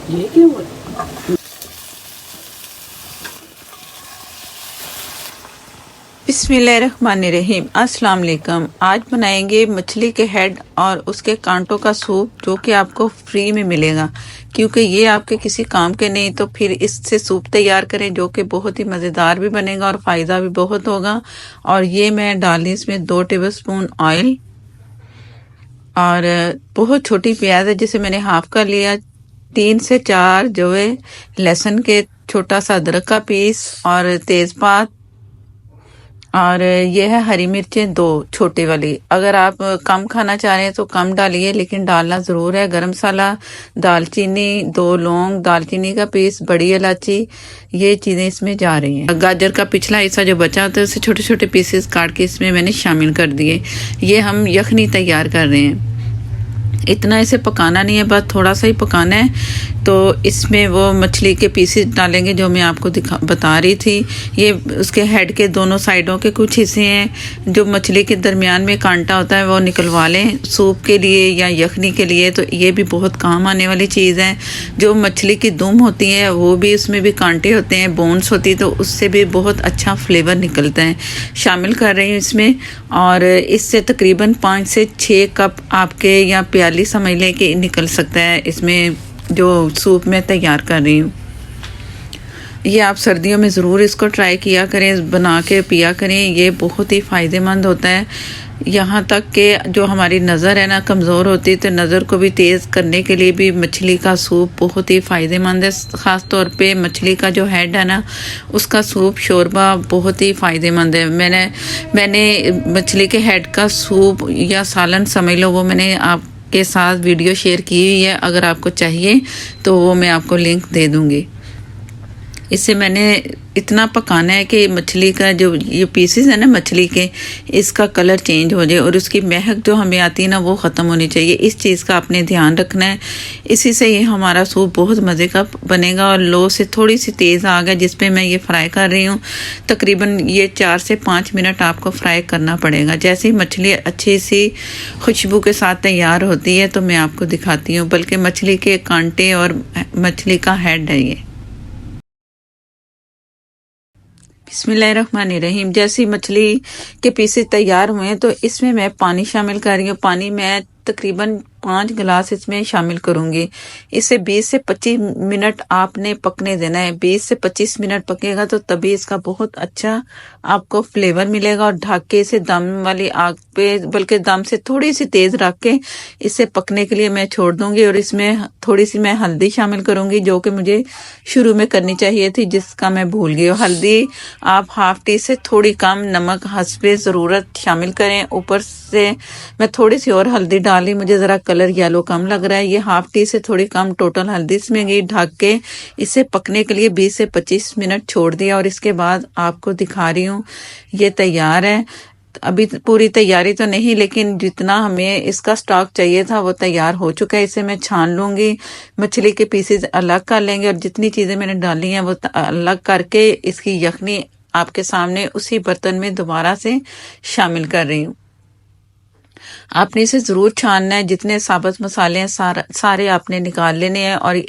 ये क्या हुआ? बिस्मिल्लाहिर्रहमानिर्रहीम। अस्सलाम वालेकुम। आज बनाएंगे मछली के हेड और उसके कांटों का सूप, जो कि आपको फ्री में मिलेगा, क्योंकि ये आपके किसी काम के नहीं। तो फिर इससे सूप तैयार करें, जो कि बहुत ही मज़ेदार भी बनेगा और फ़ायदा भी बहुत होगा। और ये मैं डाली इसमें 2 टेबलस्पून ऑयल, और बहुत छोटी प्याज है जिसे मैंने हाफ कर लिया। 3 से 4 जो है लहसुन के, छोटा सा अदरक का पीस, और तेज़पात, और ये है हरी मिर्चें 2 छोटे वाली। अगर आप कम खाना चाह रहे हैं तो कम डालिए, लेकिन डालना ज़रूर है। गरम मसाला, दालचीनी, 2 लौंग, दालचीनी का पीस, बड़ी इलायची, ये चीज़ें इसमें जा रही हैं। गाजर का पिछला हिस्सा जो बचा होता है उसे छोटे छोटे पीसेस काट के इसमें मैंने शामिल कर दिए। ये हम यखनी तैयार कर रहे हैं। इतना इसे पकाना नहीं है, बस थोड़ा सा ही पकाना है। तो इसमें वो मछली के पीसेस डालेंगे जो मैं आपको बता रही थी। ये उसके हेड के दोनों साइडों के कुछ हिस्से हैं, जो मछली के दरमियान में कांटा होता है वो निकलवा लें सूप के लिए या यखनी के लिए। तो ये भी बहुत काम आने वाली चीज़ है। जो मछली की दुम होती है वो भी, उसमें भी कांटे होते हैं, बोन्स होती है, तो उससे भी बहुत अच्छा फ्लेवर निकलता है। शामिल कर रही हूँ इसमें, और इससे तकरीबन 5 से 6 कप आपके या प्याली समझ लें कि निकल सकता है इसमें, जो सूप मैं तैयार कर रही हूँ। ये आप सर्दियों में ज़रूर इसको ट्राई किया करें, बना के पिया करें। ये बहुत ही फ़ायदेमंद होता है। यहाँ तक कि जो हमारी नज़र है ना कमज़ोर होती है, तो नज़र को भी तेज़ करने के लिए भी मछली का सूप बहुत ही फ़ायदेमंद है। ख़ास तौर पे मछली का जो हेड है ना, उसका सूप शोरबा बहुत ही फ़ायदेमंद है। मैंने मछली के हेड का सूप या सालन समझ लो, वो मैंने आप के साथ वीडियो शेयर की हुई है। अगर आपको चाहिए तो वो मैं आपको लिंक दे दूंगी। इसे मैंने इतना पकाना है कि मछली का जो ये पीसेस है ना मछली के, इसका कलर चेंज हो जाए और उसकी महक जो हमें आती है ना वो ख़त्म होनी चाहिए। इस चीज़ का आपने ध्यान रखना है। इसी से ये हमारा सूप बहुत मज़े का बनेगा। और लो से थोड़ी सी तेज़ आ गया जिस पे मैं ये फ्राई कर रही हूँ। तकरीबन ये 4 से 5 मिनट आपको फ्राई करना पड़ेगा। जैसे ही मछली अच्छी सी खुशबू के साथ तैयार होती है तो मैं आपको दिखाती हूँ। बल्कि मछली के कांटे और मछली का हेड है ये। बिस्मिल्लाहिर्रहमानिर्रहीम। जैसी मछली के पीसेस तैयार हुए हैं तो इसमें मैं पानी शामिल कर रही हूँ। पानी मैं तकरीबन 5 गिलास इसमें शामिल करूंगी। इसे 20 से 25 मिनट आपने पकने देना है। 20 से 25 मिनट पकेगा तो तभी इसका बहुत अच्छा आपको फ्लेवर मिलेगा। और ढक के इसे दम वाली आग पे, बल्कि दम से थोड़ी सी तेज रख के इसे पकने के लिए मैं छोड़ दूंगी। और इसमें थोड़ी सी मैं हल्दी शामिल करूंगी, जो कि मुझे शुरू में करनी चाहिए थी, जिसका मैं भूल गई। हल्दी आप हाफ टी से थोड़ी कम, नमक हस्बे ज़रूरत शामिल करें। ऊपर से मैं थोड़ी सी और हल्दी डाली, मुझे ज़रा कलर येलो कम लग रहा है। ये हाफ टी से थोड़ी कम टोटल हल्दी इसमें गई। ढक के इसे पकने के लिए 20 से 25 मिनट छोड़ दिया। और इसके बाद आपको दिखा रही हूँ, ये तैयार है। अभी पूरी तैयारी तो नहीं, लेकिन जितना हमें इसका स्टॉक चाहिए था वो तैयार हो चुका है। इसे मैं छान लूंगी, मछली के पीसेस अलग कर लेंगे, और जितनी चीज़ें मैंने डाली हैं वो अलग करके इसकी यखनी आपके सामने उसी बर्तन में दोबारा से शामिल कर रही हूँ। आपने इसे ज़रूर छानना है। जितने साबुत मसाले हैं सारे आपने निकाल लेने हैं। और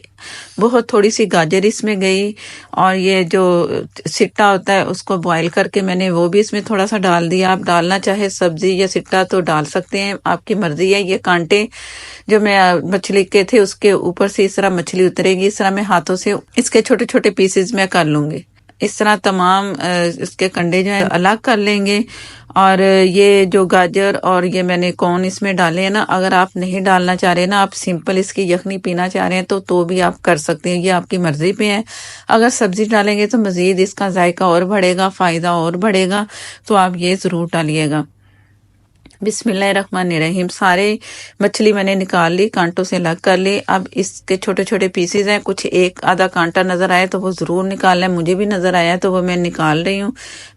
बहुत थोड़ी सी गाजर इसमें गई, और ये जो सिट्टा होता है उसको बॉईल करके मैंने वो भी इसमें थोड़ा सा डाल दिया। आप डालना चाहे सब्जी या सिट्टा तो डाल सकते हैं, आपकी मर्जी है। ये कांटे जो मैं मछली के थे उसके ऊपर से इस तरह मछली उतरेगी, इस तरह मैं हाथों से इसके छोटे छोटे पीसेस मैं कर लूंगी। इस तरह तमाम इसके कंडे जो है अलग कर लेंगे। और ये जो गाजर और ये मैंने कॉर्न इसमें डाले हैं ना, अगर आप नहीं डालना चाह रहे ना, आप सिंपल इसकी यखनी पीना चाह रहे हैं तो भी आप कर सकते हैं। ये आपकी मर्जी पे है। अगर सब्जी डालेंगे तो मज़ीद इसका जायका और बढ़ेगा, फ़ायदा और बढ़ेगा, तो आप ये ज़रूर डालिएगा। बिस्मिल्लाहिर्रहमानिर्रहीम। सारे मछली मैंने निकाल ली, कांटों से अलग कर ली। अब इसके छोटे छोटे पीसेस हैं, कुछ एक आधा कांटा नज़र आए तो वो ज़रूर निकालना है। मुझे भी नज़र आया तो वो मैं निकाल रही हूँ।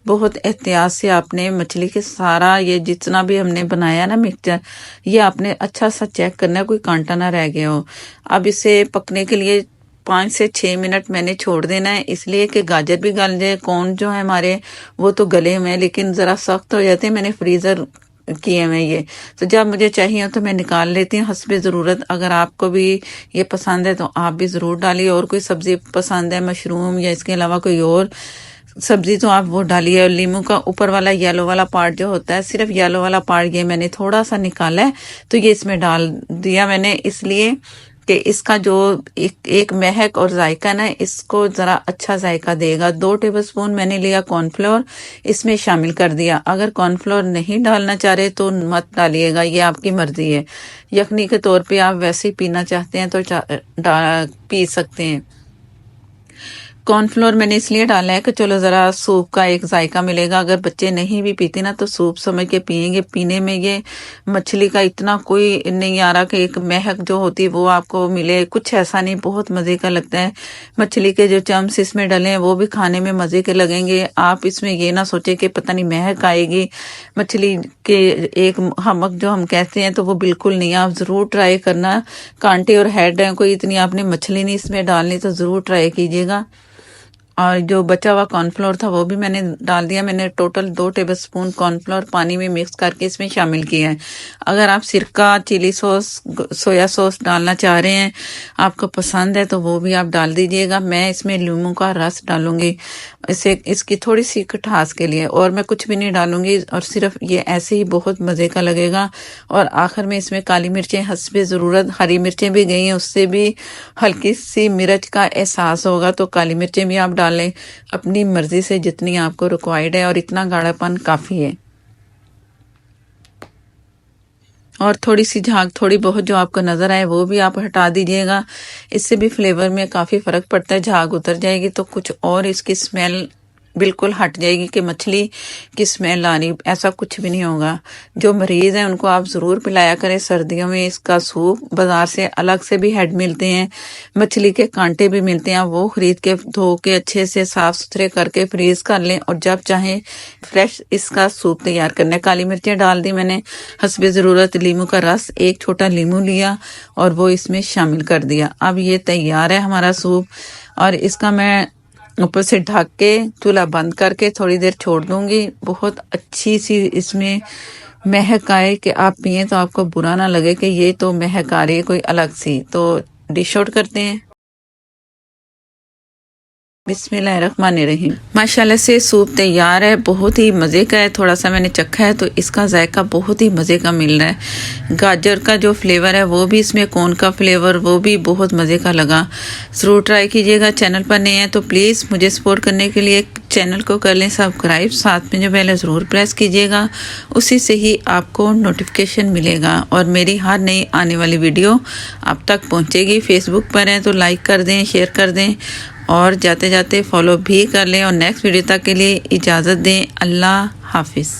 बहुत एहतियात से आपने मछली के सारा ये जितना भी हमने बनाया ना मिक्सचर, ये आपने अच्छा सा चेक करना है, कोई कांटा ना रह गया हो। अब इसे पकने के लिए 5 से 6 मिनट मैंने छोड़ देना है, इसलिए कि गाजर भी गल जाए। कॉर्न जो है हमारे वो तो गले हुए हैं लेकिन ज़रा सख्त हो जाते हैं। मैंने फ्रीज़र किए मैं ये। तो जब मुझे चाहिए तो मैं निकाल लेती हूँ हस्बे ज़रूरत। अगर आपको भी ये पसंद है तो आप भी ज़रूर डालिए। और कोई सब्ज़ी पसंद है, मशरूम या इसके अलावा कोई और सब्ज़ी, तो आप वो डालिए। और लीमू का ऊपर वाला येलो वाला पार्ट जो होता है, सिर्फ येलो वाला पार्ट ये मैंने थोड़ा सा निकाला है, तो ये इसमें डाल दिया मैंने, इसलिए कि इसका जो एक महक और जायका ना, इसको ज़रा अच्छा जायका देगा। 2 टेबलस्पून मैंने लिया कॉर्नफ्लोर, इसमें शामिल कर दिया। अगर कॉर्नफ्लोर नहीं डालना चाह रहे तो मत डालिएगा, ये आपकी मर्ज़ी है। यखनी के तौर पे आप वैसे ही पीना चाहते हैं तो पी सकते हैं। कॉर्नफ्लोर मैंने इसलिए डाला है कि चलो ज़रा सूप का एक जायका मिलेगा। अगर बच्चे नहीं भी पीते ना तो सूप समझ के पियेंगे। पीने में ये मछली का इतना कोई नहीं आ रहा कि एक महक जो होती है वो आपको मिले, कुछ ऐसा नहीं, बहुत मज़े का लगता है। मछली के जो चम्स इसमें डले हैं वो भी खाने में मज़े के लगेंगे। आप इसमें ये ना सोचे कि पता नहीं महक आएगी मछली के, एक हमक जो हम कहते हैं, तो वो बिल्कुल नहीं। आप ज़रूर ट्राई करना। कांटे और हेड हैं, कोई इतनी आपने मछली नहीं इसमें डालनी, तो ज़रूर ट्राई कीजिएगा। और जो बचा हुआ कॉर्नफ्लोर था वो भी मैंने डाल दिया। मैंने टोटल 2 टेबलस्पून कॉर्नफ्लोर पानी में मिक्स करके इसमें शामिल किया है। अगर आप सिरका, चिली सॉस, सोया सॉस डालना चाह रहे हैं, आपको पसंद है, तो वो भी आप डाल दीजिएगा। मैं इसमें लीमू का रस डालूंगी इसे, इसकी थोड़ी सी खटास के लिए, और मैं कुछ भी नहीं डालूंगी। और सिर्फ ये ऐसे ही बहुत मज़े का लगेगा। और आखिर में इसमें काली मिर्चें हस्बे ज़रूरत, हरी मिर्चें भी गई हैं, उससे भी हल्की सी मिर्च का एहसास होगा, तो काली मिर्चें भी आप डालें अपनी मर्जी से जितनी आपको रिक्वायर्ड है। और इतना गाढ़ापन काफ़ी है। और थोड़ी सी झाग, थोड़ी बहुत जो आपको नज़र आए वो भी आप हटा दीजिएगा। इससे भी फ्लेवर में काफ़ी फ़र्क पड़ता है। झाग उतर जाएगी तो कुछ और इसकी स्मेल बिल्कुल हट जाएगी कि मछली की स्मेल आ रही, ऐसा कुछ भी नहीं होगा। जो मरीज़ हैं उनको आप ज़रूर पिलाया करें सर्दियों में इसका सूप। बाज़ार से अलग से भी हेड मिलते हैं, मछली के कांटे भी मिलते हैं, वो ख़रीद के धो के अच्छे से साफ़ सुथरे करके फ्रीज़ कर लें, और जब चाहें फ्रेश इसका सूप तैयार करना है। काली मिर्चें डाल दी मैंने, हस्बे ज़रूरत लीमू का रस, एक छोटा लीमू लिया और वो इसमें शामिल कर दिया। अब ये तैयार है हमारा सूप। और इसका मैं ऊपर से ढक के चूल्हा बंद करके थोड़ी देर छोड़ दूंगी। बहुत अच्छी सी इसमें महक आए कि आप पिए तो आपको बुरा ना लगे कि ये तो महक आ रही है कोई अलग सी। तो डिश आउट करते हैं। बिस्मिल्लाहिर्रहमानिर्रहीम। माशाल्लाह से सूप तैयार है, बहुत ही मज़े का है। थोड़ा सा मैंने चखा है तो इसका जायका बहुत ही मज़े का मिल रहा है। गाजर का जो फ्लेवर है वो भी इसमें, कॉर्न का फ्लेवर वो भी बहुत मज़े का लगा। ज़रूर ट्राई कीजिएगा। चैनल पर नए हैं तो प्लीज़ मुझे सपोर्ट करने के लिए चैनल को कर लें सब्सक्राइब, साथ में जो बेल ज़रूर प्रेस कीजिएगा, उसी से ही आपको नोटिफिकेशन मिलेगा और मेरी हर नई आने वाली वीडियो आप तक पहुँचेगी। फेसबुक पर हैं तो लाइक कर दें, शेयर कर दें और जाते जाते फॉलो भी कर लें। और नेक्स्ट वीडियो तक के लिए इजाज़त दें। अल्लाह हाफिज़।